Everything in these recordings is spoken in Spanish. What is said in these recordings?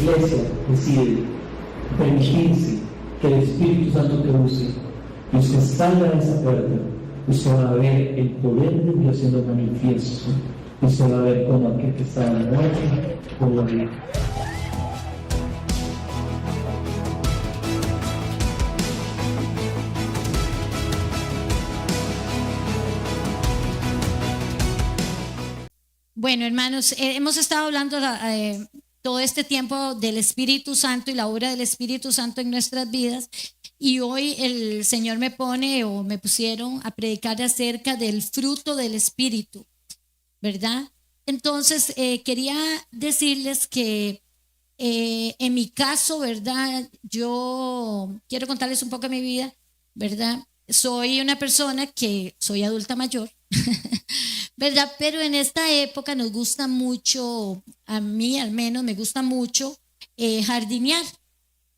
iglesia decide permitirse que el Espíritu Santo te use y usted salga de esa puerta, usted va a ver el poder de Dios siendo manifiesto. Usted va a ver cómo aquel que estaba muerto puede vivir. Bueno, hermanos, hemos estado hablando todo este tiempo del Espíritu Santo y la obra del Espíritu Santo en nuestras vidas. Y hoy el Señor me pusieron a predicar acerca del fruto del Espíritu, ¿verdad? Entonces, quería decirles que en mi caso, ¿verdad? Yo quiero contarles un poco de mi vida, ¿verdad? Soy una persona que soy adulta mayor, ¿verdad? Pero en esta época nos gusta mucho, a mí al menos me gusta mucho jardinear.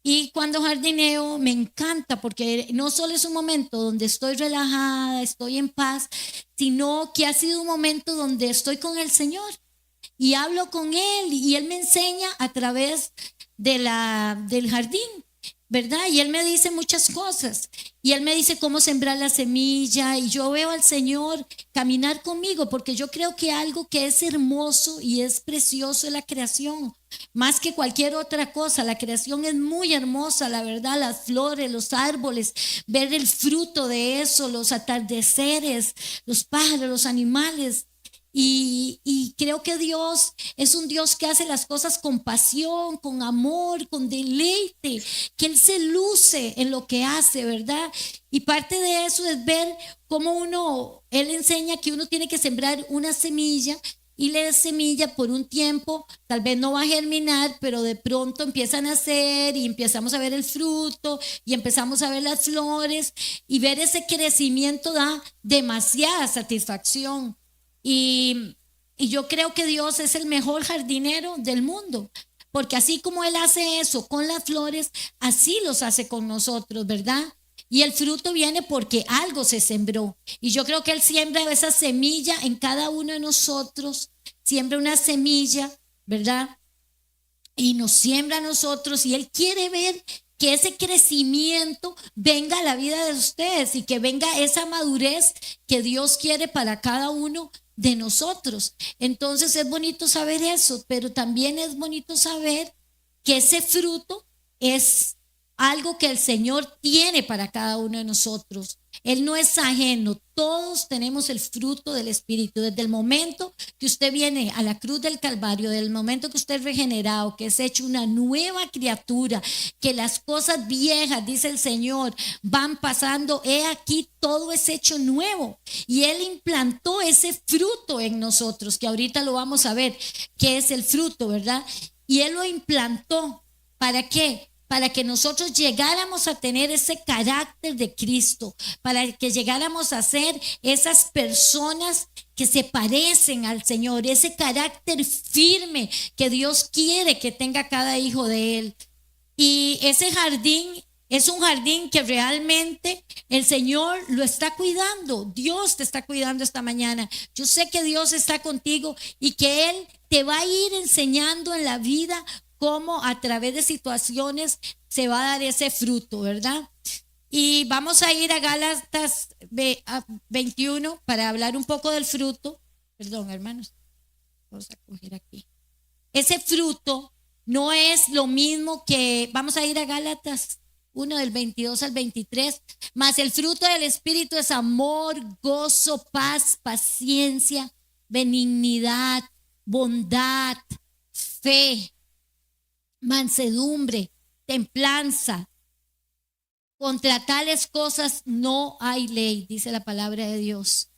Y cuando jardineo me encanta porque no solo es un momento donde estoy relajada, estoy en paz, sino que ha sido un momento donde estoy con el Señor y hablo con Él y Él me enseña a través del jardín, ¿verdad? Y Él me dice muchas cosas y Él me dice cómo sembrar la semilla y yo veo al Señor caminar conmigo porque yo creo que algo que es hermoso y es precioso es la creación. Más que cualquier otra cosa, la creación es muy hermosa, la verdad, las flores, los árboles, ver el fruto de eso, los atardeceres, los pájaros, los animales. Y creo que Dios es un Dios que hace las cosas con pasión, con amor, con deleite, que Él se luce en lo que hace, ¿verdad? Y parte de eso es ver cómo Él enseña que uno tiene que sembrar una semilla y la semilla por un tiempo tal vez no va a germinar, pero de pronto empieza a nacer y empezamos a ver el fruto y empezamos a ver las flores y ver ese crecimiento da demasiada satisfacción. Y yo creo que Dios es el mejor jardinero del mundo, porque así como Él hace eso con las flores, así los hace con nosotros, ¿verdad? Y el fruto viene porque algo se sembró. Y yo creo que Él siembra esa semilla en cada uno de nosotros, siembra una semilla, ¿verdad? Y nos siembra a nosotros y Él quiere ver que ese crecimiento venga a la vida de ustedes y que venga esa madurez que Dios quiere para cada uno de nosotros. Entonces es bonito saber eso, pero también es bonito saber que ese fruto es algo que el Señor tiene para cada uno de nosotros. Él no es ajeno. Todos tenemos el fruto del Espíritu. Desde el momento que usted viene a la cruz del Calvario, desde el momento que usted es regenerado, que es hecho una nueva criatura, que las cosas viejas, dice el Señor, van pasando, he aquí todo es hecho nuevo. Y Él implantó ese fruto en nosotros, que ahorita lo vamos a ver, que es el fruto, ¿verdad? Y Él lo implantó. ¿Para qué? Para que nosotros llegáramos a tener ese carácter de Cristo, para que llegáramos a ser esas personas que se parecen al Señor, ese carácter firme que Dios quiere que tenga cada hijo de Él. Y ese jardín es un jardín que realmente el Señor lo está cuidando. Dios te está cuidando esta mañana. Yo sé que Dios está contigo y que Él te va a ir enseñando en la vida cómo a través de situaciones se va a dar ese fruto, ¿verdad? Y vamos a ir a Gálatas 21 para hablar un poco del fruto. Perdón, hermanos. Vamos a coger aquí. Ese fruto no es lo mismo que, vamos a ir a Gálatas 1 del 22 al 23, mas el fruto del Espíritu es amor, gozo, paz, paciencia, benignidad, bondad, fe, mansedumbre, templanza. Contra tales cosas no hay ley, dice la palabra de Dios.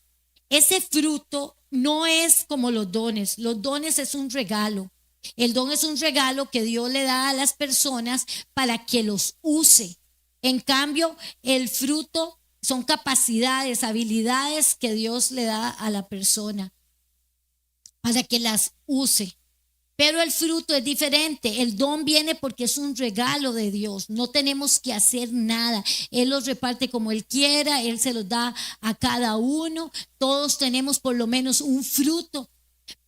Ese fruto no es como los dones. Los dones es un regalo. El don es un regalo que Dios le da a las personas para que los use. En cambio, el fruto son capacidades, habilidades que Dios le da a la persona para que las use. Pero el fruto es diferente. El don viene porque es un regalo de Dios. No tenemos que hacer nada. Él los reparte como Él quiera. Él se los da a cada uno. Todos tenemos por lo menos un fruto.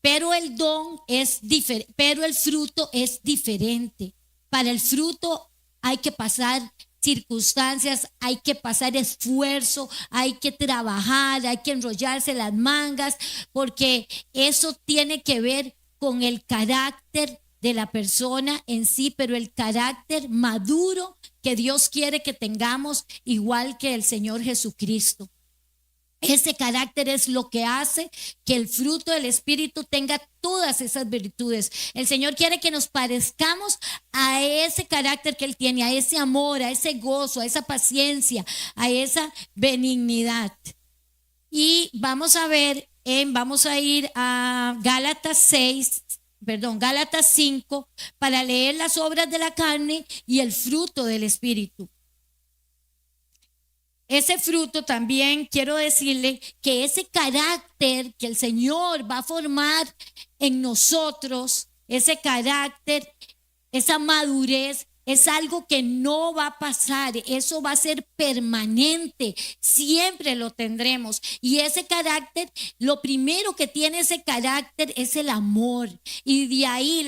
pero el don es diferente, pero el fruto es diferente. Para el fruto hay que pasar circunstancias, hay que pasar esfuerzo, hay que trabajar, hay que enrollarse las mangas, porque eso tiene que ver con el carácter de la persona en sí, pero el carácter maduro que Dios quiere que tengamos, igual que el Señor Jesucristo. Ese carácter es lo que hace que el fruto del Espíritu tenga todas esas virtudes. El Señor quiere que nos parezcamos a ese carácter que Él tiene, a ese amor, a ese gozo, a esa paciencia, a esa benignidad. Y vamos a ir a Gálatas 5, para leer las obras de la carne y el fruto del Espíritu. Ese fruto también quiero decirle que ese carácter que el Señor va a formar en nosotros, ese carácter, esa madurez, es algo que no va a pasar, eso va a ser permanente, siempre lo tendremos. Y ese carácter, lo primero que tiene ese carácter es el amor. Y de ahí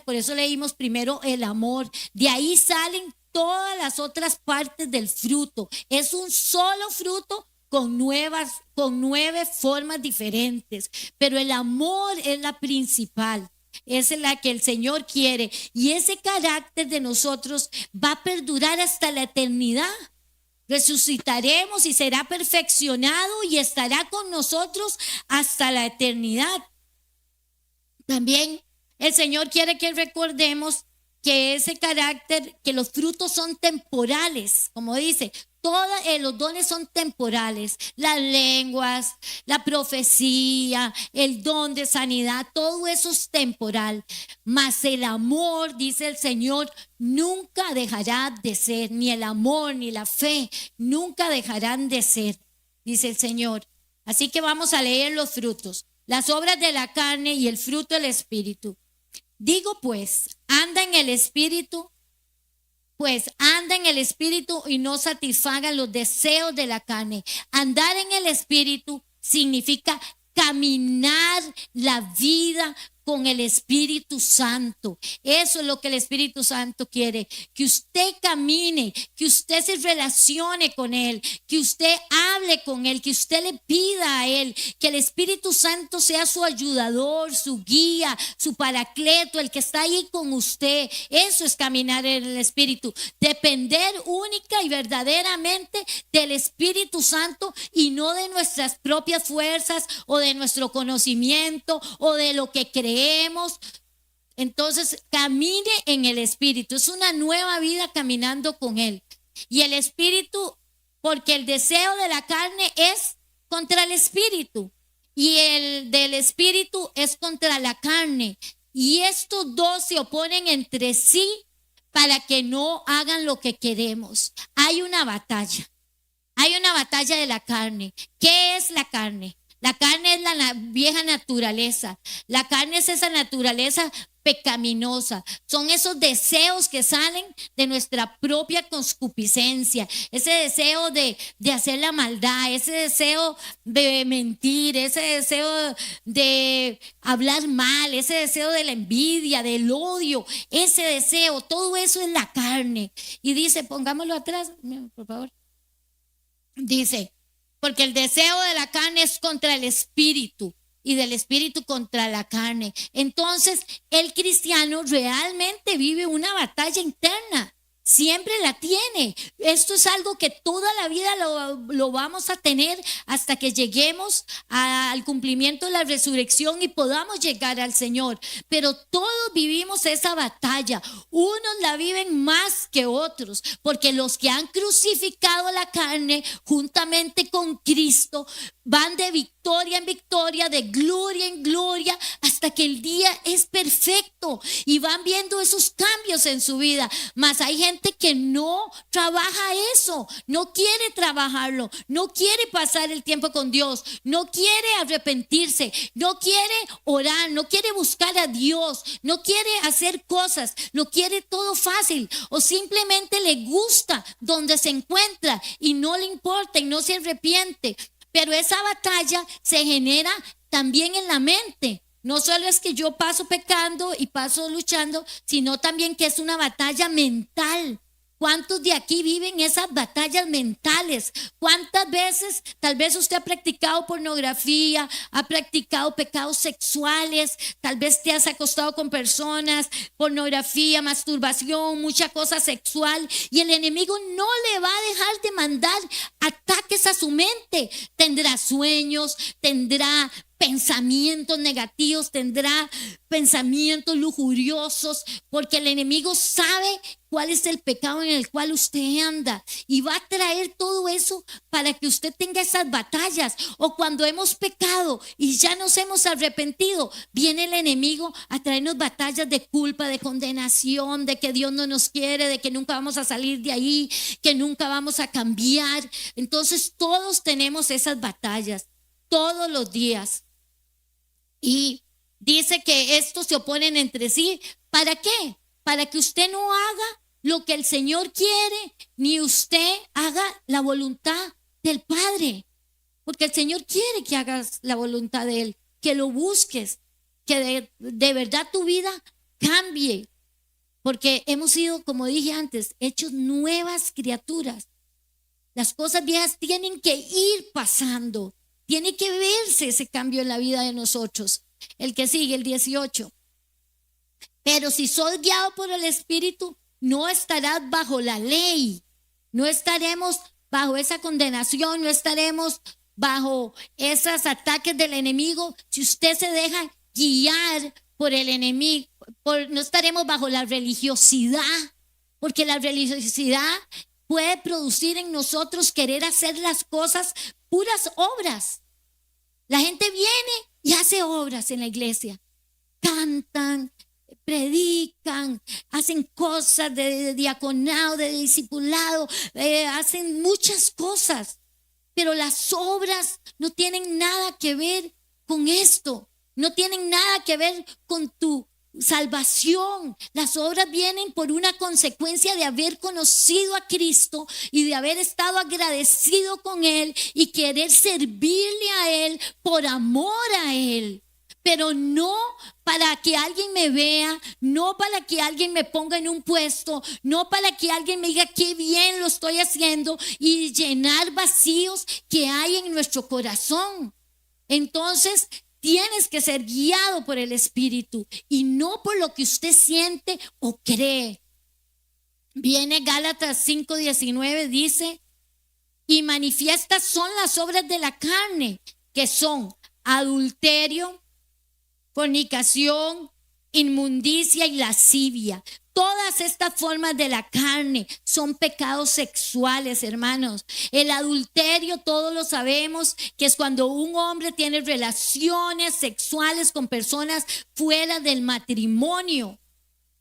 por eso leímos primero el amor, de ahí salen todas las otras partes del fruto. Es un solo fruto con 9 formas diferentes, pero el amor es la principal. Esa es la que el Señor quiere, y ese carácter de nosotros va a perdurar hasta la eternidad. Resucitaremos y será perfeccionado y estará con nosotros hasta la eternidad. También el Señor quiere que recordemos que ese carácter, que los frutos son temporales, como dice, todos los dones son temporales, las lenguas, la profecía, el don de sanidad, todo eso es temporal. Mas el amor, dice el Señor, nunca dejará de ser, ni el amor ni la fe nunca dejarán de ser, dice el Señor. Así que vamos a leer los frutos, las obras de la carne y el fruto del Espíritu. Digo pues, anda en el Espíritu y no satisfagan los deseos de la carne. Andar en el Espíritu significa caminar la vida con el Espíritu Santo. Eso es lo que el Espíritu Santo quiere, que usted camine, que usted se relacione con Él, que usted hable con Él, que usted le pida a Él, que el Espíritu Santo sea su ayudador, su guía, su paracleto, el que está ahí con usted. Eso es caminar en el Espíritu, depender única y verdaderamente del Espíritu Santo y no de nuestras propias fuerzas o de nuestro conocimiento o de lo que creemos. Entonces, camine en el Espíritu. Es una nueva vida caminando con Él. Y el Espíritu, porque el deseo de la carne es contra el Espíritu y el del Espíritu es contra la carne. Y estos dos se oponen entre sí para que no hagan lo que queremos. Hay una batalla de la carne. ¿Qué es la carne? La carne es la vieja naturaleza. La carne es esa naturaleza pecaminosa. Son esos deseos que salen de nuestra propia concupiscencia. Ese deseo de hacer la maldad, ese deseo de mentir, ese deseo de hablar mal, ese deseo de la envidia, del odio, ese deseo, todo eso es la carne. Y dice, pongámoslo atrás, por favor. Dice, porque el deseo de la carne es contra el Espíritu y del Espíritu contra la carne. Entonces, el cristiano realmente vive una batalla interna. Siempre la tiene. Esto es algo que toda la vida lo vamos a tener hasta que lleguemos al cumplimiento de la resurrección y podamos llegar al Señor. Pero todos vivimos esa batalla. Unos la viven más que otros, porque los que han crucificado la carne juntamente con Cristo van de victoria en victoria, de gloria en gloria, hasta que el día es perfecto y van viendo esos cambios en su vida. Mas hay gente que no trabaja eso, no quiere trabajarlo, no quiere pasar el tiempo con Dios, no quiere arrepentirse, no quiere orar, no quiere buscar a Dios, no quiere hacer cosas, lo quiere todo fácil, o simplemente le gusta donde se encuentra y no le importa y no se arrepiente. Pero esa batalla se genera también en la mente, no solo es que yo paso pecando y paso luchando, sino también que es una batalla mental. ¿Cuántos de aquí viven esas batallas mentales? ¿Cuántas veces tal vez usted ha practicado pornografía, ha practicado pecados sexuales, tal vez te has acostado con personas, pornografía, masturbación, mucha cosa sexual, y el enemigo no le va a dejar de mandar ataques a su mente? Tendrá sueños, tendrá pensamientos negativos, tendrá pensamientos lujuriosos, porque el enemigo sabe cuál es el pecado en el cual usted anda y va a traer todo eso para que usted tenga esas batallas. O cuando hemos pecado y ya nos hemos arrepentido, viene el enemigo a traernos batallas de culpa, de condenación, de que Dios no nos quiere, de que nunca vamos a salir de ahí, que nunca vamos a cambiar. Entonces todos tenemos esas batallas todos los días. Y dice que estos se oponen entre sí. ¿Para qué? Para que usted no haga lo que el Señor quiere, ni usted haga la voluntad del Padre. Porque el Señor quiere que hagas la voluntad de Él, que lo busques, que de verdad tu vida cambie. Porque hemos sido, como dije antes, hechos nuevas criaturas. Las cosas viejas tienen que ir pasando. Tiene que verse ese cambio en la vida de nosotros. El que sigue, el 18. Pero si sos guiado por el Espíritu, no estarás bajo la ley. No estaremos bajo esa condenación, no estaremos bajo esos ataques del enemigo. Si usted se deja guiar por el enemigo, no estaremos bajo la religiosidad, porque la religiosidad puede producir en nosotros querer hacer las cosas puras obras. La gente viene y hace obras en la iglesia. Cantan, predican, hacen cosas de diaconado, de discipulado, hacen muchas cosas. Pero las obras no tienen nada que ver con esto. No tienen nada que ver con tu salvación. Las obras vienen por una consecuencia de haber conocido a Cristo y de haber estado agradecido con Él y querer servirle a Él por amor a Él. Pero no para que alguien me vea, no para que alguien me ponga en un puesto, no para que alguien me diga qué bien lo estoy haciendo y llenar vacíos que hay en nuestro corazón. Entonces, tienes que ser guiado por el Espíritu y no por lo que usted siente o cree. Viene Gálatas 5:19, dice, y manifiestas son las obras de la carne, que son adulterio, fornicación, inmundicia y lascivia. Todas estas formas de la carne son pecados sexuales, hermanos. El adulterio, todos lo sabemos, que es cuando un hombre tiene relaciones sexuales con personas fuera del matrimonio.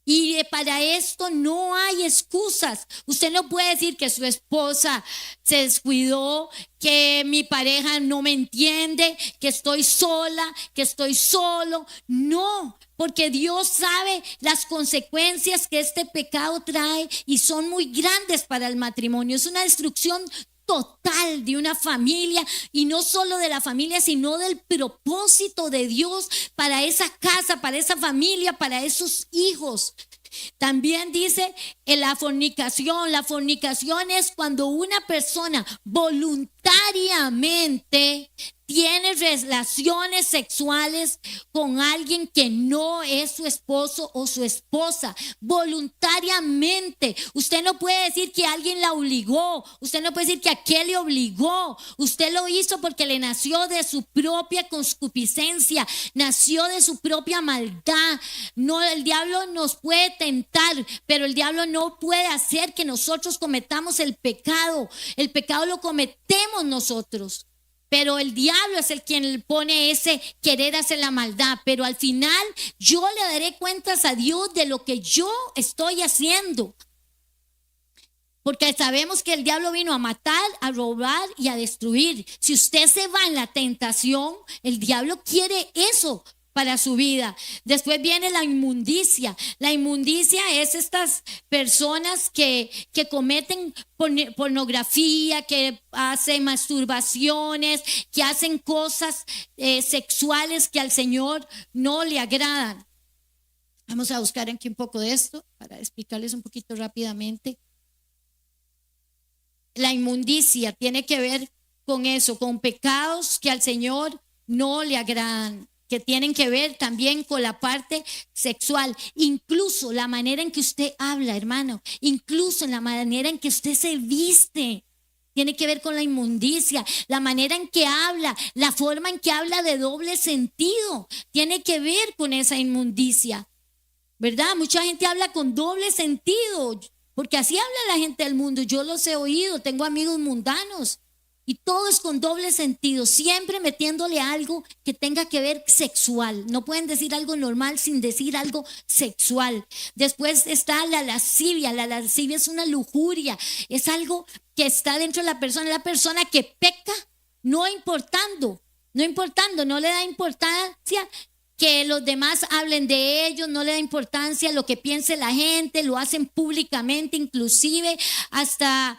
Y para esto no hay excusas. Usted no puede decir que su esposa se descuidó, que mi pareja no me entiende, que estoy sola, que estoy solo. No, porque Dios sabe las consecuencias que este pecado trae y son muy grandes para el matrimonio. Es una destrucción total de una familia, y no solo de la familia, sino del propósito de Dios para esa casa, para esa familia, para esos hijos. También dice la fornicación. La fornicación es cuando una persona voluntariamente tiene relaciones sexuales con alguien que no es su esposo o su esposa, voluntariamente. Usted no puede decir que alguien la obligó, usted no puede decir que aquel le obligó. Usted lo hizo porque le nació de su propia concupiscencia, nació de su propia maldad. No, el diablo nos puede tentar, pero el diablo no puede hacer que nosotros cometamos el pecado. El pecado lo cometemos nosotros. Pero el diablo es el quien pone ese querer hacer la maldad. Pero al final yo le daré cuentas a Dios de lo que yo estoy haciendo. Porque sabemos que el diablo vino a matar, a robar y a destruir. Si usted se va en la tentación, el diablo quiere eso. para su vida. Después viene la inmundicia. La inmundicia es estas personas que cometen pornografía, que hacen masturbaciones, que hacen cosas sexuales que al Señor no le agradan. Vamos a buscar aquí un poco de esto para explicarles un poquito rápidamente. La inmundicia tiene que ver con eso, con pecados que al Señor no le agradan, que tienen que ver también con la parte sexual, incluso la manera en que usted habla, hermano, incluso en la manera en que usted se viste, tiene que ver con la inmundicia, la manera en que habla, la forma en que habla de doble sentido, tiene que ver con esa inmundicia, ¿verdad? Mucha gente habla con doble sentido, porque así habla la gente del mundo, yo los he oído, tengo amigos mundanos. Y todo es con doble sentido, siempre metiéndole algo que tenga que ver sexual. No pueden decir algo normal sin decir algo sexual. Después está la lascivia. La lascivia es una lujuria, es algo que está dentro de la persona que peca, no importando, no le da importancia que los demás hablen de ellos, no le da importancia lo que piense la gente, lo hacen públicamente, inclusive hasta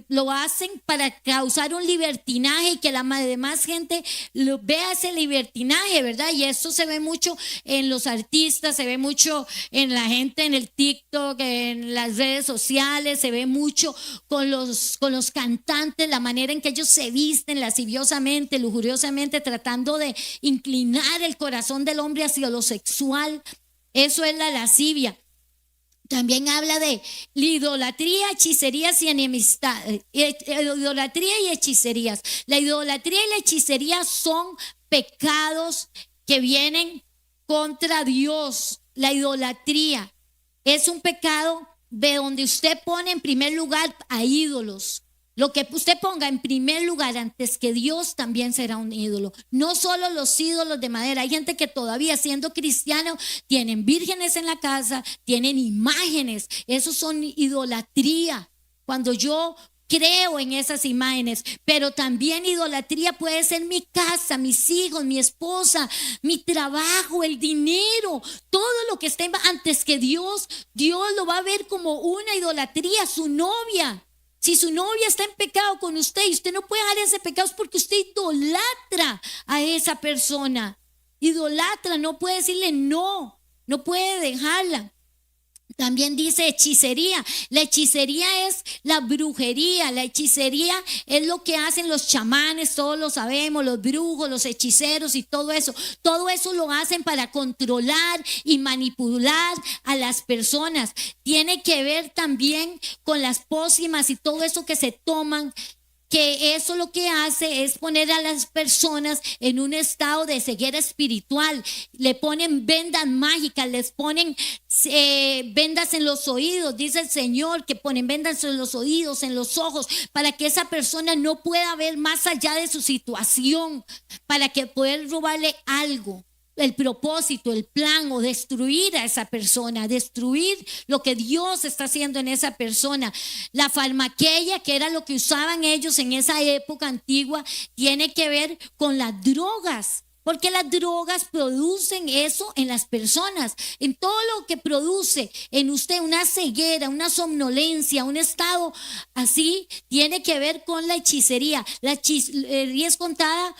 lo hacen para causar un libertinaje y que la demás gente vea ese libertinaje, ¿verdad? Y eso se ve mucho en los artistas, se ve mucho en la gente en el TikTok, en las redes sociales, se ve mucho con los cantantes, la manera en que ellos se visten lasciviosamente, lujuriosamente, tratando de inclinar el corazón del hombre hacia lo sexual. Eso es la lascivia. También habla de la idolatría, hechicerías y enemistades. Idolatría y hechicerías. La idolatría y la hechicería son pecados que vienen contra Dios. La idolatría es un pecado de donde usted pone en primer lugar a ídolos. Lo que usted ponga en primer lugar antes que Dios también será un ídolo. No solo los ídolos de madera. Hay gente que todavía siendo cristiano tienen vírgenes en la casa, tienen imágenes. Eso son idolatría. Cuando yo creo en esas imágenes, pero también idolatría puede ser mi casa, mis hijos, mi esposa, mi trabajo, el dinero, todo lo que esté antes que Dios. Dios lo va a ver como una idolatría, su novia. Si su novia está en pecado con usted y usted no puede dejar ese pecado, es porque usted idolatra a esa persona. Idolatra, no puede decirle no puede dejarla. También dice hechicería. La hechicería es la brujería. La hechicería es lo que hacen los chamanes, todos lo sabemos, los brujos, los hechiceros y todo eso. Todo eso lo hacen para controlar y manipular a las personas. Tiene que ver también con las pócimas y todo eso que se toman, que eso lo que hace es poner a las personas en un estado de ceguera espiritual. Le ponen vendas mágicas, les ponen vendas en los oídos. Dice el Señor que ponen vendas en los oídos, en los ojos, para que esa persona no pueda ver más allá de su situación, para que pueda robarle algo. El propósito, el plan o destruir a esa persona, destruir lo que Dios está haciendo en esa persona. La farmaqueia, que era lo que usaban ellos en esa época antigua, tiene que ver con las drogas, porque las drogas producen eso en las personas, en todo lo que produce en usted una ceguera, una somnolencia, un estado así, tiene que ver con la hechicería. La hechicería es contada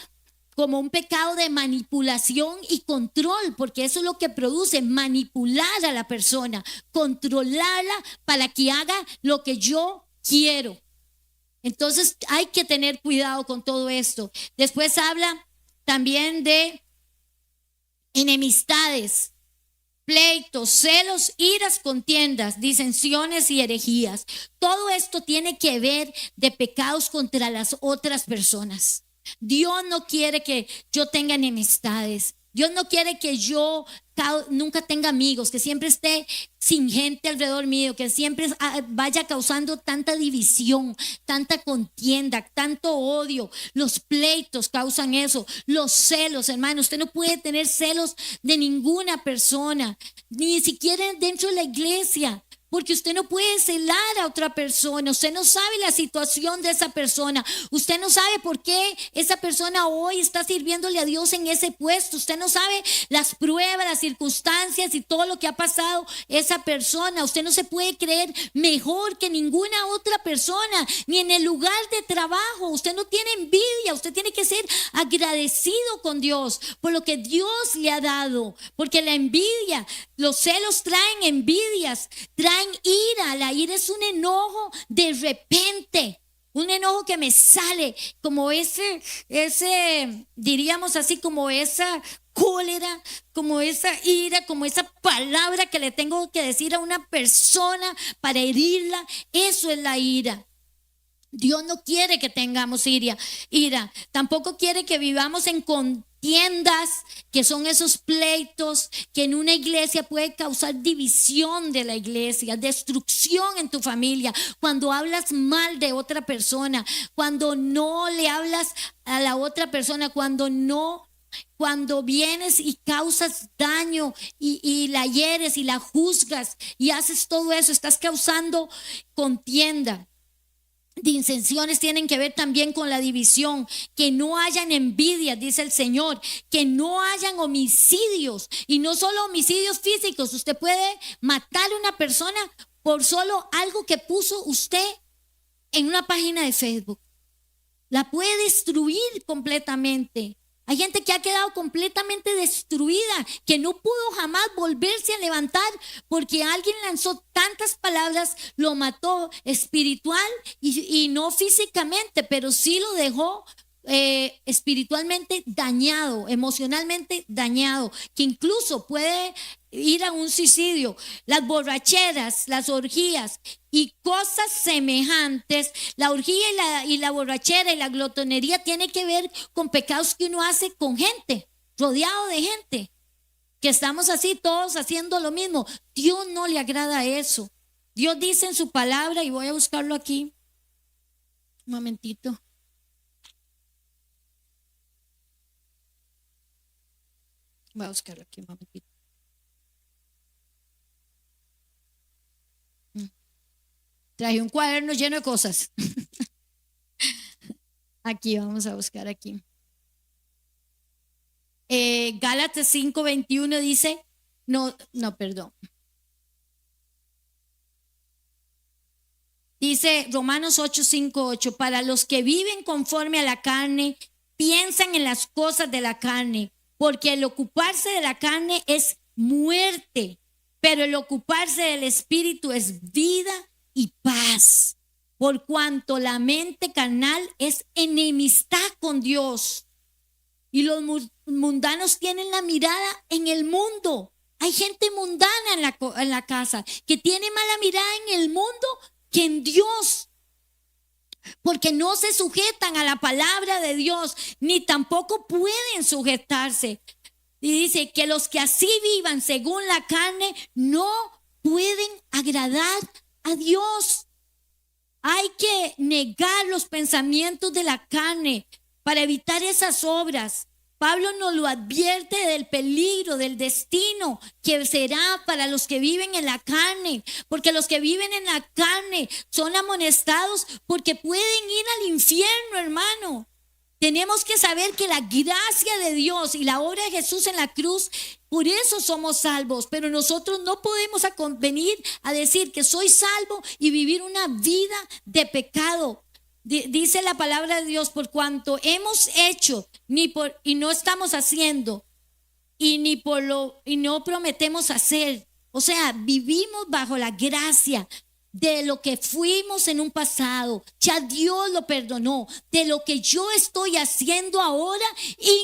como un pecado de manipulación y control, porque eso es lo que produce, manipular a la persona, controlarla para que haga lo que yo quiero. Entonces hay que tener cuidado con todo esto. Después habla también de enemistades, pleitos, celos, iras, contiendas, disensiones y herejías. Todo esto tiene que ver de pecados contra las otras personas. Dios no quiere que yo tenga enemistades. Dios no quiere que yo nunca tenga amigos, que siempre esté sin gente alrededor mío, que siempre vaya causando tanta división, tanta contienda, tanto odio. Los pleitos causan eso, los celos, hermano. Usted no puede tener celos de ninguna persona, ni siquiera dentro de la iglesia. porque usted no puede celar a otra persona. Usted no sabe la situación de esa persona. Usted no sabe por qué esa persona hoy está sirviéndole a Dios en ese puesto. Usted no sabe las pruebas, las circunstancias y todo lo que ha pasado esa persona. Usted no se puede creer mejor que ninguna otra persona, ni en el lugar de trabajo. Usted no tiene envidia. Usted tiene que ser agradecido con Dios por lo que Dios le ha dado, porque la envidia, los celos traen envidias, traen ira. La ira es un enojo de repente, un enojo que me sale como ese diríamos así, como esa cólera, como esa ira, como esa palabra que le tengo que decir a una persona para herirla. Eso es la ira. Dios no quiere que tengamos ira. Tampoco quiere que vivamos en contiendas, que son esos pleitos que en una iglesia puede causar división de la iglesia, destrucción en tu familia. Cuando hablas mal de otra persona, cuando no le hablas a la otra persona, cuando vienes y causas daño y la hieres y la juzgas y haces todo eso, estás causando contienda. Disensiones tienen que ver también con la división, que no hayan envidias, dice el Señor, que no hayan homicidios, y no solo homicidios físicos. Usted puede matar a una persona por solo algo que puso usted en una página de Facebook. La puede destruir completamente. Hay gente que ha quedado completamente destruida, que no pudo jamás volverse a levantar porque alguien lanzó tantas palabras, lo mató espiritual y no físicamente, pero sí lo dejó espiritualmente dañado, emocionalmente dañado, que incluso puede ir a un suicidio. Las borracheras, las orgías y cosas semejantes. La orgía y la borrachera y la glotonería tiene que ver con pecados que uno hace con gente, rodeado de gente, que estamos así todos haciendo lo mismo. Dios no le agrada eso. Dios dice en su palabra, y voy a buscarlo aquí un momentito. Voy a buscarlo aquí un momentito. Traje un cuaderno lleno de cosas. Aquí, vamos a buscar aquí. Gálatas 5:21 dice, perdón. Dice Romanos 8:5-8, para los que viven conforme a la carne, piensan en las cosas de la carne, porque el ocuparse de la carne es muerte, pero el ocuparse del espíritu es vida y paz, por cuanto la mente carnal es enemistad con Dios. Y los mundanos tienen la mirada en el mundo. Hay gente mundana en la casa que tiene mala mirada en el mundo que en Dios, porque no se sujetan a la palabra de Dios, ni tampoco pueden sujetarse. Y dice que los que así vivan según la carne no pueden agradar a Dios. Hay que negar los pensamientos de la carne para evitar esas obras. Pablo nos lo advierte del peligro, del destino que será para los que viven en la carne, porque los que viven en la carne son amonestados porque pueden ir al infierno, hermano. Tenemos que saber que la gracia de Dios y la obra de Jesús en la cruz, por eso somos salvos, pero nosotros no podemos venir a decir que soy salvo y vivir una vida de pecado. Dice la palabra de Dios, por cuanto hemos hecho y no estamos haciendo y no prometemos hacer. O sea, vivimos bajo la gracia de lo que fuimos en un pasado. Ya Dios lo perdonó. De lo que yo estoy haciendo ahora,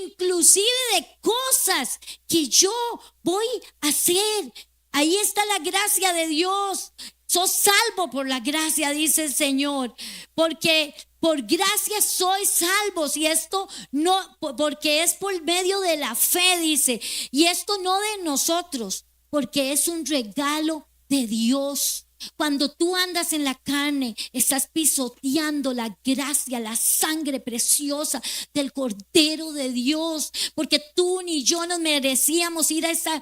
inclusive de cosas que yo voy a hacer. Ahí está la gracia de Dios. Sos salvo por la gracia, dice el Señor, porque por gracia sois salvos, y esto no, porque es por medio de la fe, dice, y esto no de nosotros, porque es un regalo de Dios. Cuando tú andas en la carne, estás pisoteando la gracia, la sangre preciosa del Cordero de Dios, porque tú ni yo nos merecíamos ir a esa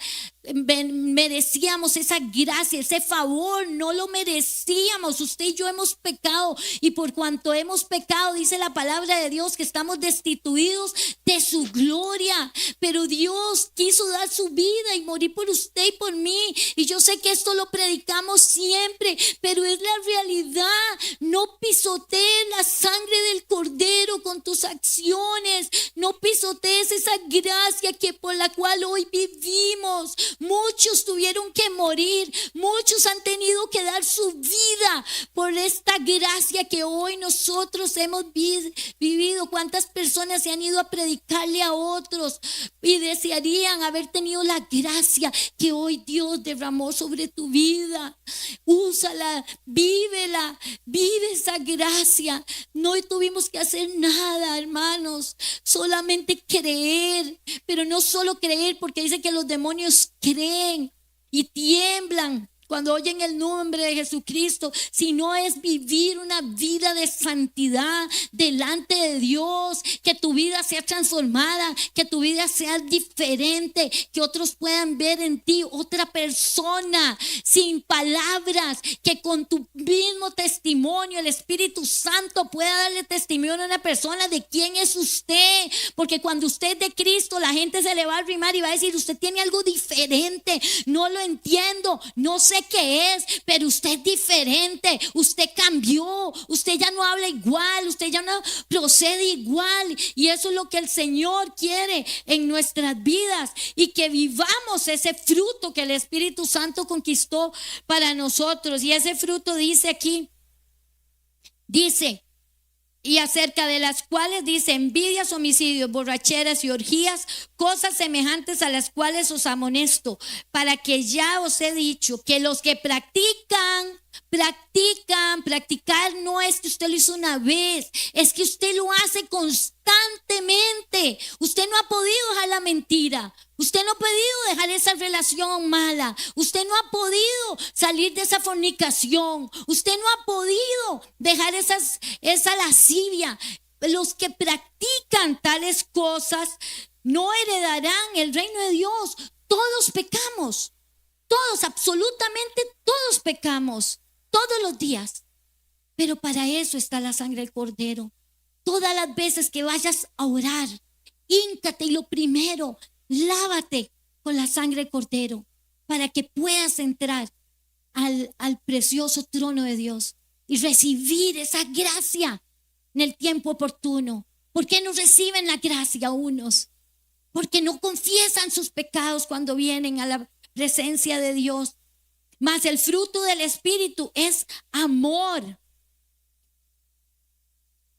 merecíamos esa gracia, ese favor, no lo merecíamos. Usted y yo hemos pecado, y por cuanto hemos pecado, dice la palabra de Dios que estamos destituidos de su gloria. Pero Dios quiso dar su vida y morir por usted y por mí, y yo sé que esto lo predicamos siempre, pero es la realidad. No pisotees la sangre del Cordero con tus acciones, no pisotees esa gracia que por la cual hoy vivimos. Muchos tuvieron que morir, muchos han tenido que dar su vida por esta gracia que hoy nosotros hemos vivido. ¿Cuántas personas se han ido a predicarle a otros y desearían haber tenido la gracia que hoy Dios derramó sobre tu vida? Úsala, vívela, vive esa gracia. No tuvimos que hacer nada, hermanos, solamente creer. Pero no solo creer, porque dice que los demonios creen y tiemblan cuando oyen el nombre de Jesucristo, sino es vivir una vida de santidad delante de Dios, que tu vida sea transformada, que tu vida sea diferente, que otros puedan ver en ti otra persona, sin palabras, que con tu mismo testimonio el Espíritu Santo pueda darle testimonio a una persona de quién es usted, porque cuando usted es de Cristo, la gente se le va a arrimar y va a decir: usted tiene algo diferente, no lo entiendo, no sé qué es, pero usted es diferente, usted cambió, usted ya no habla igual, usted ya no procede igual. Y eso es lo que el Señor quiere en nuestras vidas, y que vivamos ese fruto que el Espíritu Santo conquistó para nosotros. Y ese fruto dice aquí, dice: y acerca de las cuales dice: envidias, homicidios, borracheras y orgías, cosas semejantes a las cuales os amonesto, para que ya os he dicho que los que practicar no es que usted lo hizo una vez, es que usted lo hace constantemente. Usted no ha podido dejar la mentira, usted no ha podido dejar esa relación mala, usted no ha podido salir de esa fornicación, usted no ha podido dejar esa lascivia. Los que practican tales cosas no heredarán el reino de Dios. Todos pecamos, todos, absolutamente todos pecamos, todos los días. Pero para eso está la sangre del Cordero. Todas las veces que vayas a orar, híncate y lo primero, lávate con la sangre del Cordero, para que puedas entrar al precioso trono de Dios y recibir esa gracia en el tiempo oportuno. ¿Por qué no reciben la gracia unos? Porque no confiesan sus pecados cuando vienen a la presencia de Dios. Mas el fruto del Espíritu es amor.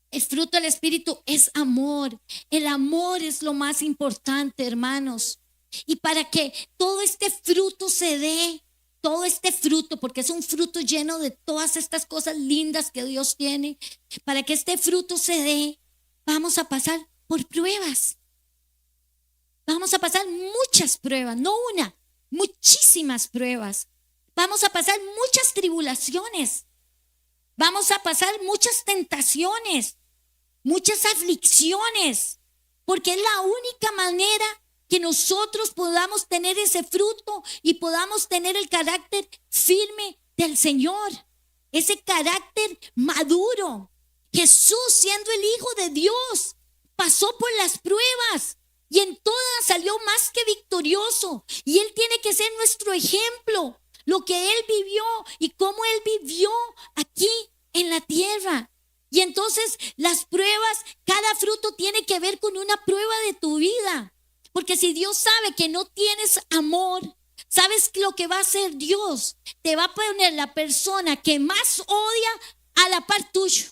El fruto del Espíritu es amor. El amor es lo más importante, hermanos. Y para que todo este fruto se dé, todo este fruto, porque es un fruto lleno de todas estas cosas lindas que Dios tiene, para que este fruto se dé, vamos a pasar por pruebas. Vamos a pasar muchas pruebas, no una, muchísimas pruebas. Vamos a pasar muchas tribulaciones. Vamos a pasar muchas tentaciones, muchas aflicciones, porque es la única manera que nosotros podamos tener ese fruto y podamos tener el carácter firme del Señor, ese carácter maduro. Jesús, siendo el Hijo de Dios, pasó por las pruebas y en todas salió más que victorioso, y Él tiene que ser nuestro ejemplo, lo que Él vivió y cómo Él vivió aquí en la tierra. Y entonces las pruebas, cada fruto tiene que ver con una prueba de tu vida. Porque si Dios sabe que no tienes amor, ¿sabes lo que va a hacer Dios? Te va a poner la persona que más odia a la par tuyo,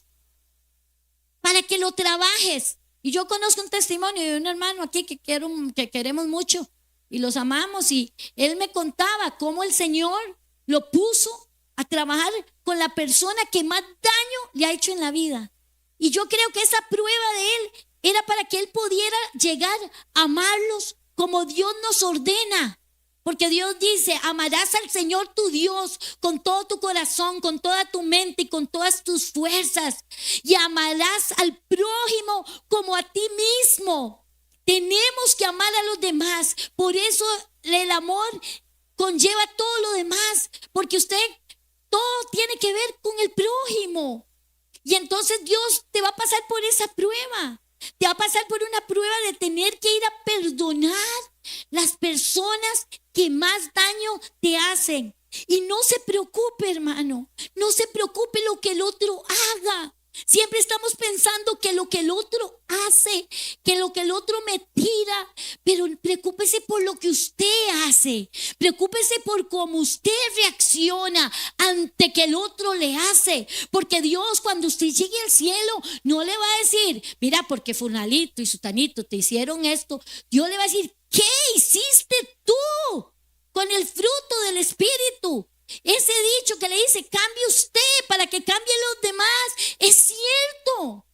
para que lo trabajes. Y yo conozco un testimonio de un hermano aquí que queremos mucho y los amamos, y él me contaba cómo el Señor lo puso a trabajar con la persona que más daño le ha hecho en la vida. Y yo creo que esa prueba de él era para que él pudiera llegar a amarlos como Dios nos ordena. Porque Dios dice: amarás al Señor tu Dios con todo tu corazón, con toda tu mente y con todas tus fuerzas. Y amarás al prójimo como a ti mismo. Tenemos que amar a los demás. Por eso el amor conlleva todo lo demás, porque todo tiene que ver con el prójimo. Y entonces Dios te va a pasar por esa prueba. Te va a pasar por una prueba de tener que ir a perdonar las personas que más daño te hacen. Y no se preocupe, hermano, no se preocupe lo que el otro haga. Siempre estamos pensando que lo que el otro hace, que lo que el otro me tira, pero preocúpese por lo que usted hace. Preocúpese por cómo usted reacciona ante que el otro le hace. Porque Dios, cuando usted llegue al cielo, no le va a decir, mira, porque fulanito y sutanito te hicieron esto. Dios le va a decir, ¿qué hiciste tú con el fruto del Espíritu? Ese dicho que le dice, cambie usted para que cambien los demás, es cierto.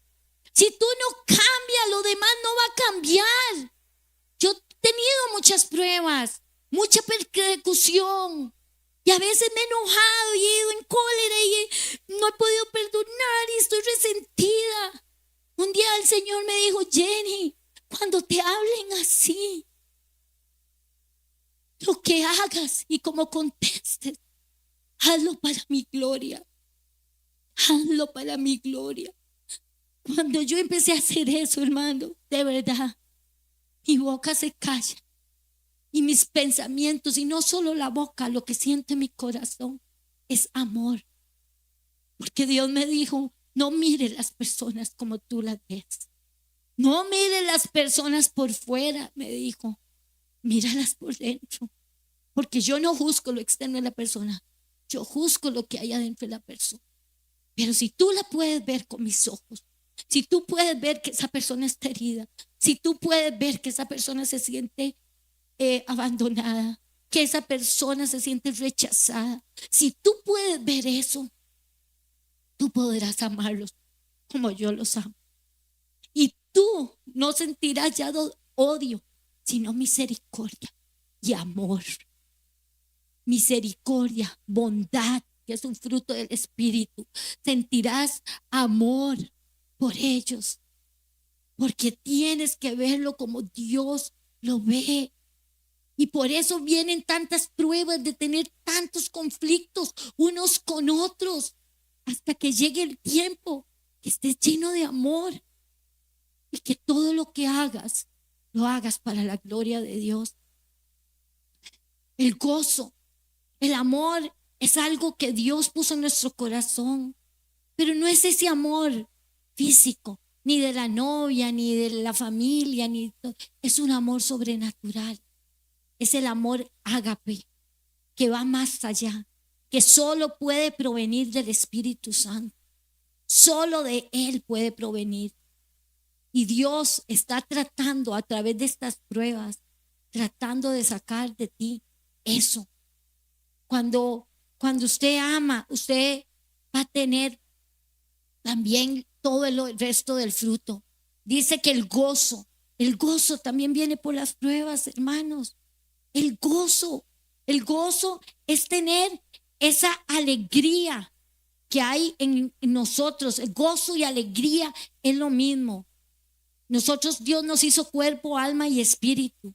Si tú no cambias, lo demás no va a cambiar. Yo he tenido muchas pruebas, mucha persecución, y a veces me he enojado y he ido en cólera y no he podido perdonar y estoy resentida. Un día el Señor me dijo, Jenny, cuando te hablen así, lo que hagas y como contestes, hazlo para mi gloria. Hazlo para mi gloria. Cuando yo empecé a hacer eso, hermano, de verdad, mi boca se calla. Y mis pensamientos, y no solo la boca, lo que siento en mi corazón es amor. Porque Dios me dijo, no mire las personas como tú las ves. No mire las personas por fuera, me dijo. Míralas por dentro. Porque yo no juzgo lo externo de la persona. Yo juzgo lo que hay adentro de la persona. Pero si tú la puedes ver con mis ojos, si tú puedes ver que esa persona está herida, si tú puedes ver que esa persona se siente abandonada, que esa persona se siente rechazada, si tú puedes ver eso, tú podrás amarlos como yo los amo. Y tú no sentirás ya odio, sino misericordia y amor. Misericordia, bondad, que es un fruto del Espíritu. Sentirás amor por ellos, porque tienes que verlo como Dios lo ve. Y por eso vienen tantas pruebas de tener tantos conflictos unos con otros, hasta que llegue el tiempo que estés lleno de amor y que todo lo que hagas, lo hagas para la gloria de Dios. El gozo, el amor es algo que Dios puso en nuestro corazón, pero no es ese amor físico, ni de la novia, ni de la familia, es un amor sobrenatural. Es el amor ágape, que va más allá, que solo puede provenir del Espíritu Santo. Solo de Él puede provenir. Y Dios está tratando a través de estas pruebas, tratando de sacar de ti eso. Cuando usted ama, usted va a tener también todo el resto del fruto. Dice que el gozo también viene por las pruebas, hermanos. El gozo es tener esa alegría que hay en nosotros. El gozo y alegría es lo mismo. Dios nos hizo cuerpo, alma y espíritu.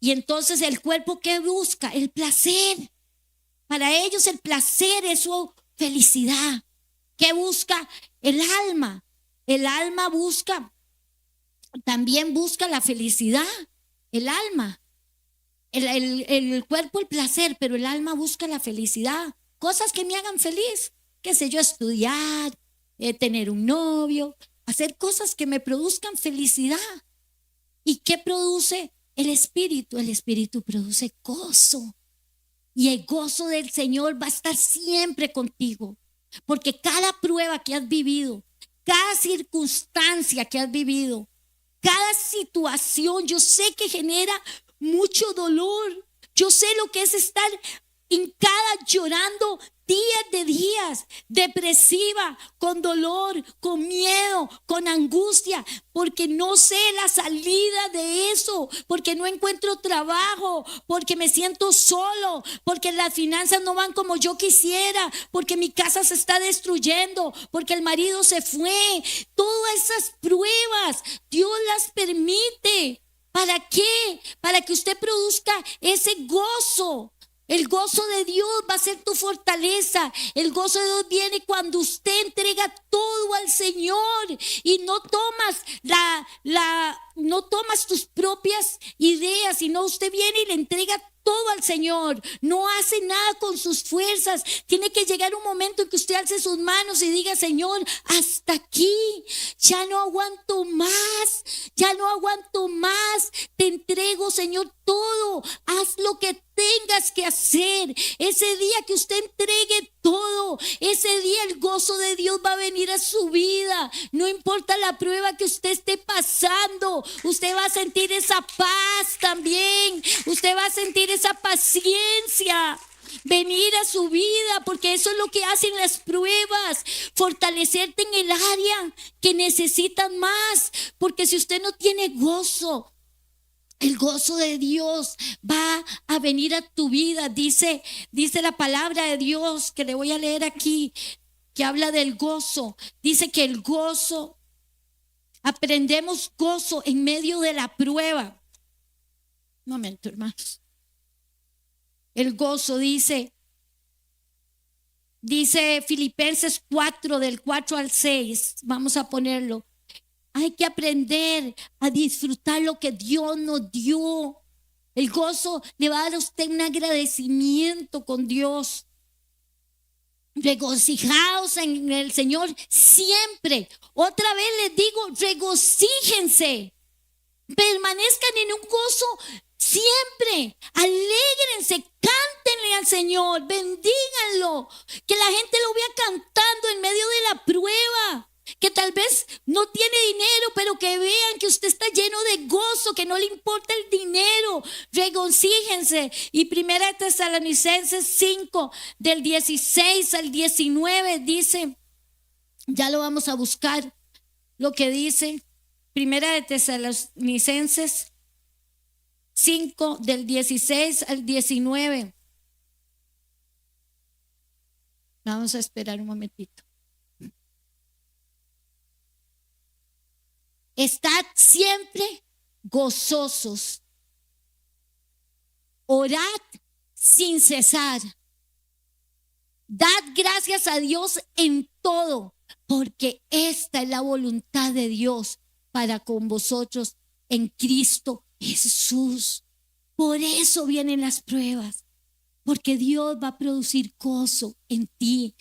Y entonces el cuerpo, ¿qué busca? El placer. Para ellos el placer es su felicidad. ¿Qué busca el alma? El alma también busca la felicidad. El alma. El cuerpo el placer, pero el alma busca la felicidad. Cosas que me hagan feliz. Qué sé yo, estudiar, tener un novio, hacer cosas que me produzcan felicidad. ¿Y qué produce el Espíritu? El Espíritu produce gozo. Y el gozo del Señor va a estar siempre contigo. Porque cada prueba que has vivido, cada circunstancia que has vivido, cada situación, yo sé que genera mucho dolor. Yo sé lo que es estar hincada llorando días de días, depresiva, con dolor, con miedo, con angustia, porque no sé la salida de eso, porque no encuentro trabajo, porque me siento solo, porque las finanzas no van como yo quisiera, porque mi casa se está destruyendo, porque el marido se fue. Todas esas pruebas Dios las permite ¿Para qué? Para que usted produzca ese gozo. El gozo de Dios va a ser tu fortaleza. El gozo de Dios viene cuando usted entrega todo al Señor y no tomas tus propias ideas, sino usted viene y le entrega todo al Señor. No hace nada con sus fuerzas. Tiene que llegar un momento en que usted alce sus manos y diga: Señor, hasta aquí, ya no aguanto más, ya no aguanto más. Te entrego, Señor, todo. Haz lo que tengas que hacer. Ese día que usted entregue todo, ese día el gozo de Dios va a venir a su vida. No importa la prueba que usted esté pasando, usted va a sentir esa paz también. Usted va a sentir esa paciencia venir a su vida, porque eso es lo que hacen las pruebas, fortalecerte en el área que necesitan más. Porque si usted no tiene gozo, el gozo de Dios va a venir a tu vida. Dice la palabra de Dios, que le voy a leer aquí, que habla del gozo. Dice que el gozo, aprendemos gozo en medio de la prueba. Un momento, hermanos. El gozo dice Filipenses 4, del 4 al 6. Vamos a ponerlo. Hay que aprender a disfrutar lo que Dios nos dio. El gozo le va a dar a usted un agradecimiento con Dios. Regocijaos en el Señor siempre. Otra vez les digo, regocíjense. Permanezcan en un gozo siempre. Alégrense, cántenle al Señor, bendíganlo. Que la gente lo vea cantando en medio de la prueba. Que tal vez no tiene dinero, pero que vean que usted está lleno de gozo, que no le importa el dinero. Regocíjense. Y Primera de Tesalonicenses 5, del 16 al 19 dice, ya lo vamos a buscar, lo que dice Primera de Tesalonicenses 5, del 16 al 19. Vamos a esperar un momentito. Estad siempre gozosos. Orad sin cesar. Dad gracias a Dios en todo, porque esta es la voluntad de Dios para con vosotros en Cristo Jesús. Por eso vienen las pruebas, porque Dios va a producir gozo en ti.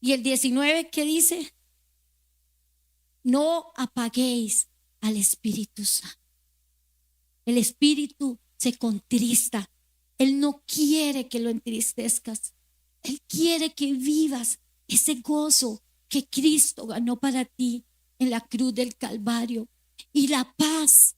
Y el 19, ¿qué dice? No apaguéis al Espíritu Santo. El Espíritu se contrista. Él no quiere que lo entristezcas. Él quiere que vivas ese gozo que Cristo ganó para ti en la cruz del Calvario. Y la paz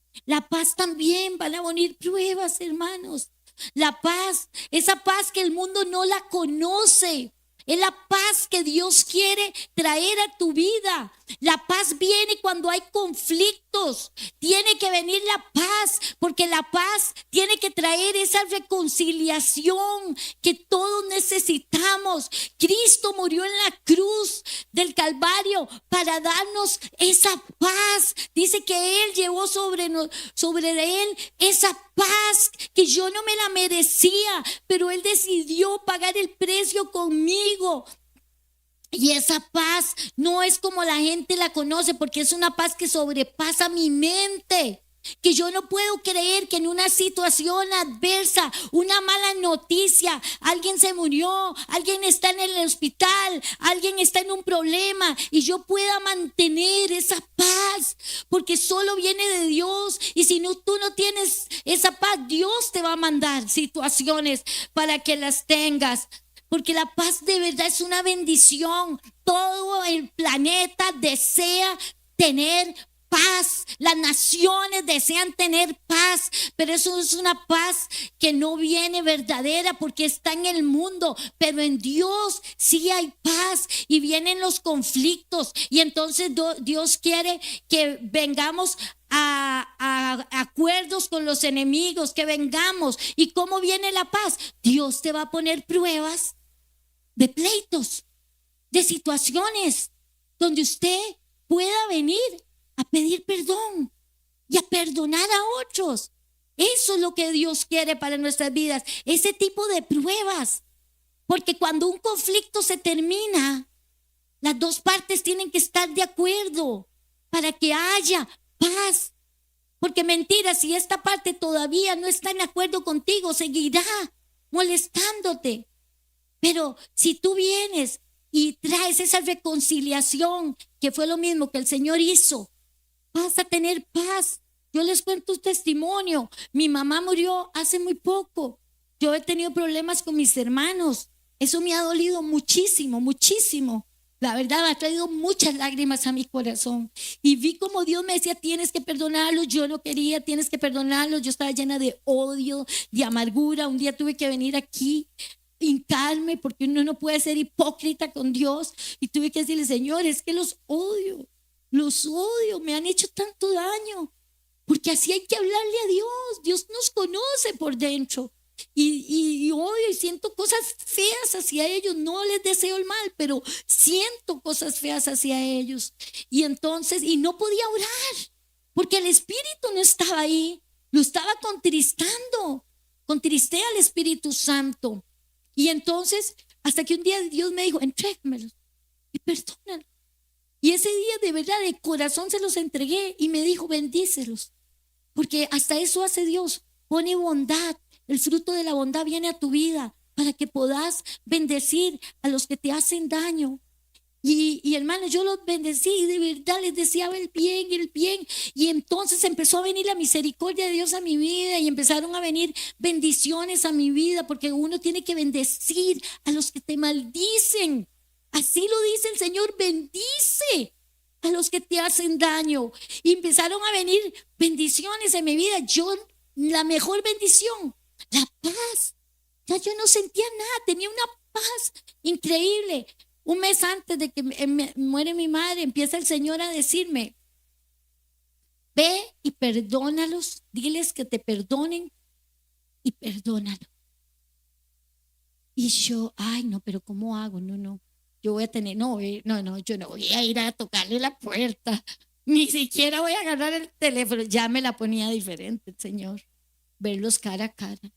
también. Van a venir pruebas, hermanos. La paz, esa paz que el mundo no la conoce. Es la paz que Dios quiere traer a tu vida. La paz viene cuando hay conflictos. Tiene que venir la paz, porque la paz tiene que traer esa reconciliación que todos necesitamos. Cristo murió en la cruz del Calvario para darnos esa paz. Dice que Él llevó sobre Él esa paz que yo no me la merecía, pero Él decidió pagar el precio conmigo. Y esa paz no es como la gente la conoce, porque es una paz que sobrepasa mi mente. Que yo no puedo creer que en una situación adversa, una mala noticia, alguien se murió, alguien está en el hospital, alguien está en un problema, y yo pueda mantener esa paz, porque solo viene de Dios. Y si no, tú no tienes esa paz, Dios te va a mandar situaciones para que las tengas. Porque la paz de verdad es una bendición. Todo el planeta desea tener paz. Las naciones desean tener paz, pero eso es una paz que no viene verdadera, porque está en el mundo. Pero en Dios sí hay paz, y vienen los conflictos, y entonces Dios quiere que vengamos a acuerdos con los enemigos, que vengamos. ¿Y cómo viene la paz? Dios te va a poner pruebas de pleitos, de situaciones donde usted pueda venir a pedir perdón. y a perdonar a otros. Eso es lo que Dios quiere para nuestras vidas, ese tipo de pruebas. Porque cuando un conflicto se termina, las dos partes tienen que estar de acuerdo para que haya paz. Porque mentira, si esta parte todavía no está en acuerdo contigo, seguirá molestándote. Pero si tú vienes y traes esa reconciliación, que fue lo mismo que el Señor hizo, vas a tener paz. Yo les cuento un testimonio. Mi mamá murió hace muy poco. Yo he tenido problemas con mis hermanos. Eso me ha dolido muchísimo, muchísimo. La verdad, me ha traído muchas lágrimas a mi corazón. Y vi como Dios me decía, tienes que perdonarlos. Yo no quería, tienes que perdonarlos. Yo estaba llena de odio, de amargura. Un día tuve que venir aquí, hincarme, porque uno no puede ser hipócrita con Dios. Y tuve que decirle, Señor, es que los odio, me han hecho tanto daño. Porque así hay que hablarle a Dios. Dios nos conoce por dentro. Y odio y siento cosas feas hacia ellos. No les deseo el mal, pero siento cosas feas hacia ellos. Y entonces, y no podía orar, porque el Espíritu no estaba ahí. Lo estaba contristando. Contristé al Espíritu Santo. Y entonces, hasta que un día Dios me dijo, entrégamelos y perdónalos. Y ese día de verdad, de corazón se los entregué y me dijo, bendícelos. Porque hasta eso hace Dios, pone bondad. El fruto de la bondad viene a tu vida para que puedas bendecir a los que te hacen daño. Y hermanos, yo los bendecí y de verdad les deseaba el bien, el bien. Y entonces empezó a venir la misericordia de Dios a mi vida y empezaron a venir bendiciones a mi vida, porque uno tiene que bendecir a los que te maldicen. Así lo dice el Señor, bendice a los que te hacen daño. Y empezaron a venir bendiciones en mi vida. Yo, la mejor bendición, la paz. Ya yo no sentía nada, tenía una paz increíble. Un mes antes de que muere mi madre, empieza el Señor a decirme, ve y perdónalos, diles que te perdonen y perdónalos. Y yo, ay no, pero ¿cómo hago? No, yo voy a tener, no, yo no voy a ir a tocarle la puerta, ni siquiera voy a agarrar el teléfono. Ya me la ponía diferente el Señor, verlos cara a cara.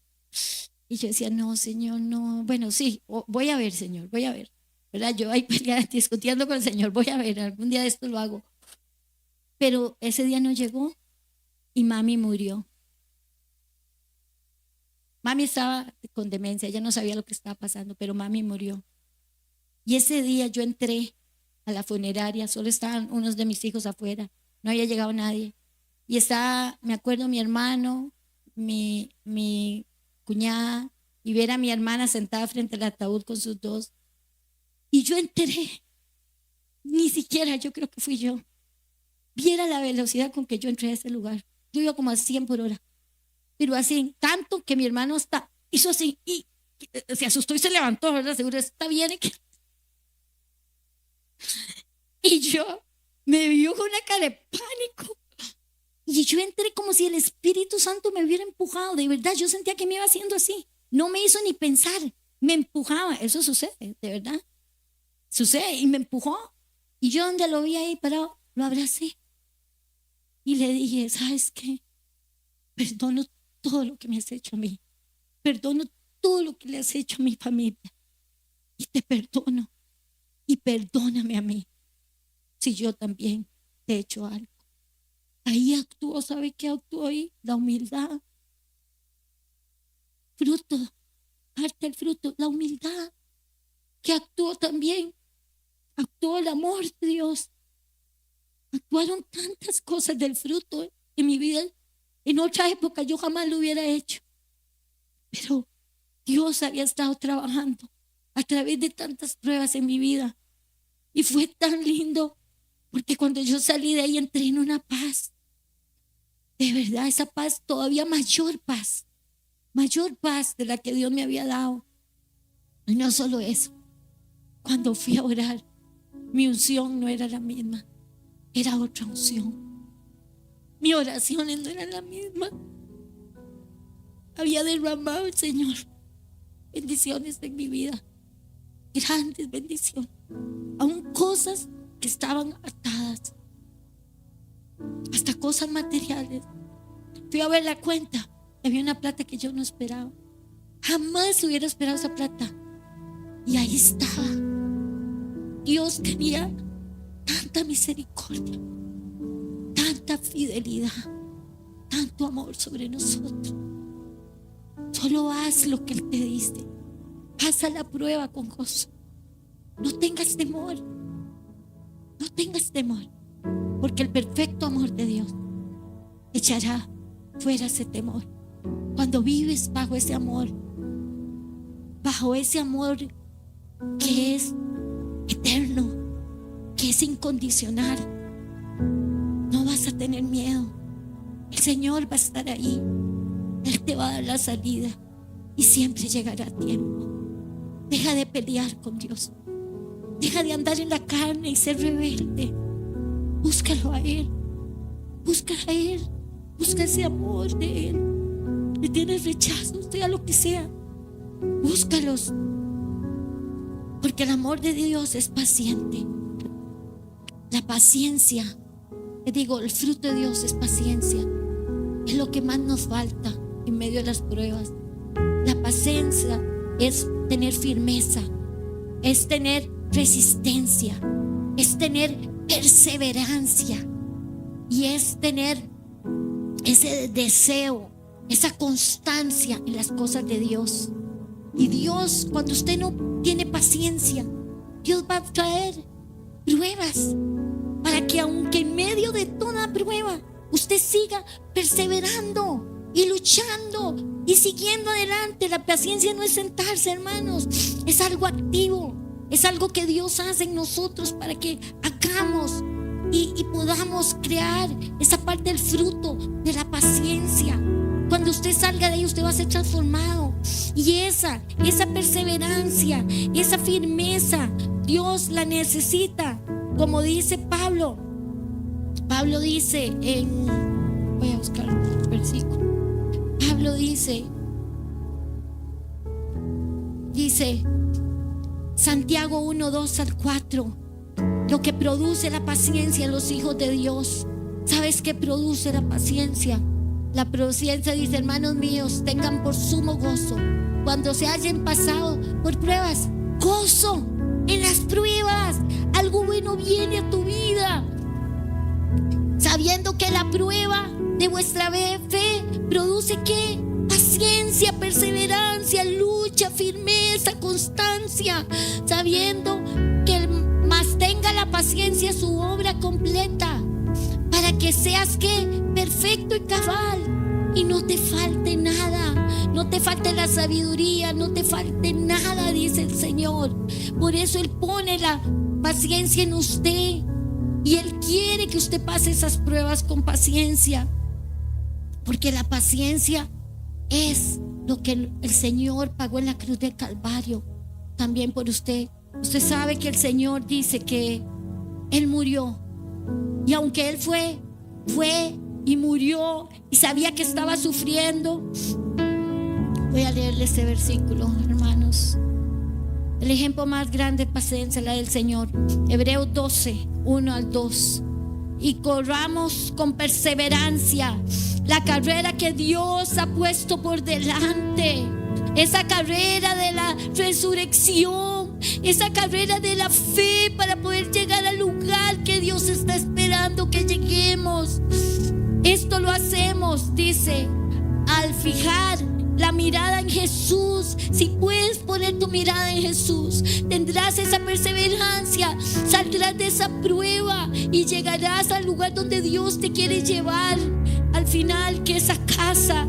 Y yo decía, no, Señor, no, bueno, sí, voy a ver, Señor, voy a ver. ¿Verdad? Yo ahí discutiendo con el Señor, voy a ver, algún día de esto lo hago. Pero ese día no llegó y mami murió. Mami estaba con demencia, ella no sabía lo que estaba pasando, pero mami murió. Y ese día yo entré a la funeraria, solo estaban unos de mis hijos afuera, no había llegado nadie. Y estaba, me acuerdo, mi hermano, mi cuñada, y ver a mi hermana sentada frente al ataúd con sus dos. Y yo entré, ni siquiera yo creo que fui yo. Viera la velocidad con que yo entré a ese lugar. Yo iba como a 100 por hora. Pero así, tanto que mi hermano hizo así y se asustó y se levantó, ¿verdad? Seguro está bien. Y yo me vio con una cara de pánico. Y yo entré como si el Espíritu Santo me hubiera empujado. De verdad, yo sentía que me iba haciendo así. No me hizo ni pensar, me empujaba. Eso sucede, de verdad. Sucede y me empujó. Y yo donde lo vi ahí parado, lo abracé. Y le dije, ¿sabes qué? Perdono todo lo que me has hecho a mí. Perdono todo lo que le has hecho a mi familia. Y te perdono. Y perdóname a mí si yo también te he hecho algo. Ahí actuó, ¿sabe qué actuó ahí? La humildad. Fruto, parte del fruto, la humildad. Que actuó también. Actuó el amor de Dios. Actuaron tantas cosas del fruto en mi vida. En otra época yo jamás lo hubiera hecho. Pero Dios había estado trabajando a través de tantas pruebas en mi vida. Y fue tan lindo, porque cuando yo salí de ahí entré en una paz. De verdad, esa paz, todavía mayor paz de la que Dios me había dado. Y no solo eso, cuando fui a orar, mi unción no era la misma, era otra unción. Mis oraciones no eran la misma. Había derramado el Señor bendiciones en mi vida, grandes bendiciones, aún cosas que estaban atadas. hasta cosas materiales. Fui a ver la cuenta, había una plata que yo no esperaba. Jamás hubiera esperado esa plata. Y ahí estaba. Dios tenía tanta misericordia, tanta fidelidad, tanto amor sobre nosotros. Solo haz lo que Él te dice. Pasa la prueba con gozo. No tengas temor. No tengas temor. Porque el perfecto amor de Dios echará fuera ese temor. Cuando vives bajo ese amor que es eterno, que es incondicional, no vas a tener miedo. El Señor va a estar ahí. Él te va a dar la salida y siempre llegará a tiempo. Deja de pelear con Dios. Deja de andar en la carne y ser rebelde. Búscalo a Él. Búscalo a Él. Busca ese amor de Él. Le tienes rechazo, sea lo que sea. Búscalos. Porque el amor de Dios es paciente. La paciencia, el fruto de Dios es paciencia. Es lo que más nos falta en medio de las pruebas. La paciencia es tener firmeza, es tener resistencia, es tener perseverancia y es tener ese deseo, esa constancia en las cosas de Dios. Y Dios, cuando usted no tiene paciencia, Dios va a traer pruebas para que aunque en medio de toda prueba usted siga perseverando y luchando y siguiendo adelante. La paciencia no es sentarse, hermanos, es algo activo, es algo que Dios hace en nosotros para que hagamos y podamos crear esa parte del fruto de la paciencia. Cuando usted salga de ahí, usted va a ser transformado. Y esa perseverancia, esa firmeza, Dios la necesita. Como dice Pablo dice voy a buscar el versículo. Pablo dice Santiago 1, 2 al 4, lo que produce la paciencia en los hijos de Dios. ¿Sabes qué produce la paciencia? La paciencia dice: hermanos míos, tengan por sumo gozo cuando se hayan pasado por pruebas. Gozo en las pruebas. Algo bueno viene a tu vida, sabiendo que la prueba de vuestra fe produce ¿qué? Paciencia, perseverancia, lucha, firmeza, constancia, sabiendo que más tenga la paciencia su obra completa, para que seas ¿qué? Perfecto y cabal, y no te falte nada, no te falte la sabiduría, no te falte nada, dice el Señor. Por eso Él pone la paciencia en usted, y Él quiere que usted pase esas pruebas con paciencia, porque la paciencia es lo que el Señor pagó en la cruz del Calvario también por usted. Usted sabe que el Señor dice que Él murió, y aunque Él fue y murió y sabía que estaba sufriendo, voy a leerle ese versículo, hermanos. El ejemplo más grande de paciencia es la del Señor. Hebreos 12, 1 al 2. Y corramos con perseverancia la carrera que Dios ha puesto por delante. Esa carrera de la resurrección, esa carrera de la fe, para poder llegar al lugar que Dios está esperando que lleguemos. Esto lo hacemos, dice, al fijar la mirada en Jesús. Si puedes poner tu mirada en Jesús, tendrás esa perseverancia, saldrás de esa prueba y llegarás al lugar donde Dios te quiere llevar. Al final, que esa casa,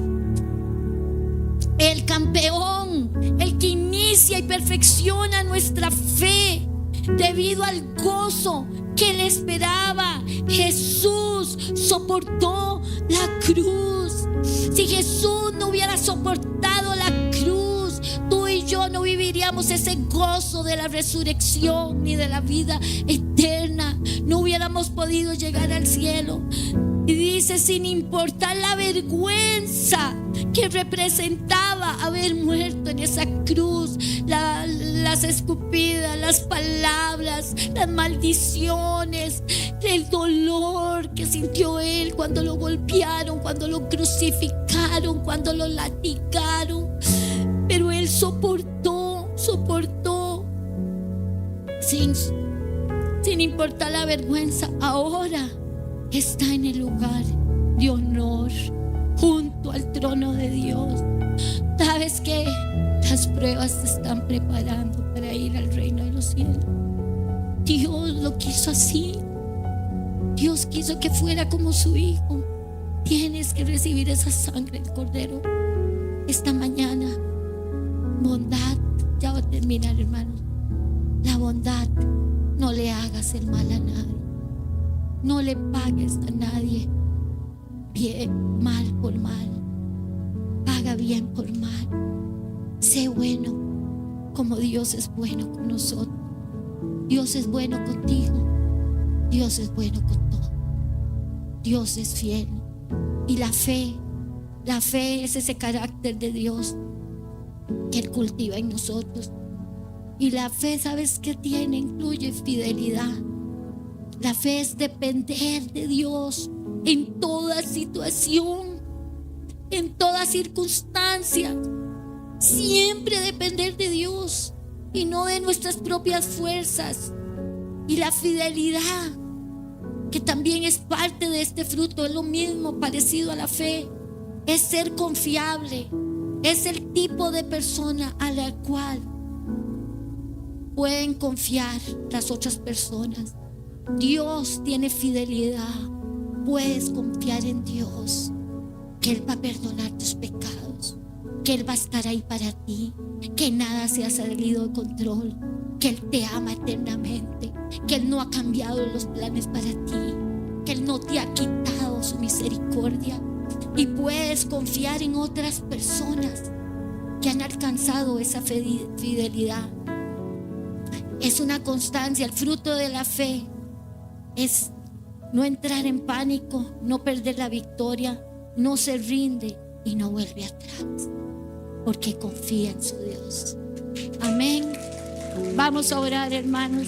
el campeón, el que inicia y perfecciona nuestra fe, debido al gozo que le esperaba, Jesús soportó la cruz. Si Jesús no hubiera soportado la cruz, tú y yo no viviríamos ese gozo de la resurrección ni de la vida eterna. No hubiéramos podido llegar al cielo. Y dice: sin importar la vergüenza que representaba haber muerto en esa cruz, la las escupidas, las palabras, las maldiciones, el dolor que sintió él cuando lo golpearon, cuando lo crucificaron, cuando lo latigaron. Pero él soportó sin importar la vergüenza. Ahora está en el lugar de honor junto al trono de Dios. ¿Sabes qué? Las pruebas te están preparando para ir al reino de los cielos. Dios lo quiso así. Dios quiso que fuera como su hijo. Tienes que recibir esa sangre del Cordero esta mañana. Bondad, ya va a terminar, hermanos. La bondad, no le hagas el mal a nadie. No le pagues a nadie bien, mal por mal. Paga bien por mal. Sé bueno como Dios es bueno con nosotros. Dios es bueno contigo. Dios es bueno con todo. Dios es fiel. Y la fe es ese carácter de Dios que Él cultiva en nosotros. Y la fe, ¿sabes qué tiene? Incluye fidelidad. La fe es depender de Dios en toda situación, en toda circunstancia. Siempre depender de Dios y no de nuestras propias fuerzas. Y la fidelidad, que también es parte de este fruto, es lo mismo, parecido a la fe. Es ser confiable. Es el tipo de persona a la cual pueden confiar las otras personas. Dios tiene fidelidad. Puedes confiar en Dios, que Él va a perdonar tus pecados, que Él va a estar ahí para ti, que nada se ha salido de control, que Él te ama eternamente, que Él no ha cambiado los planes para ti, que Él no te ha quitado su misericordia. Y puedes confiar en otras personas que han alcanzado esa fidelidad. Es una constancia. El fruto de la fe es no entrar en pánico, no perder la victoria, no se rinde y no vuelve atrás, porque confía en su Dios. Amén. Vamos a orar, hermanos.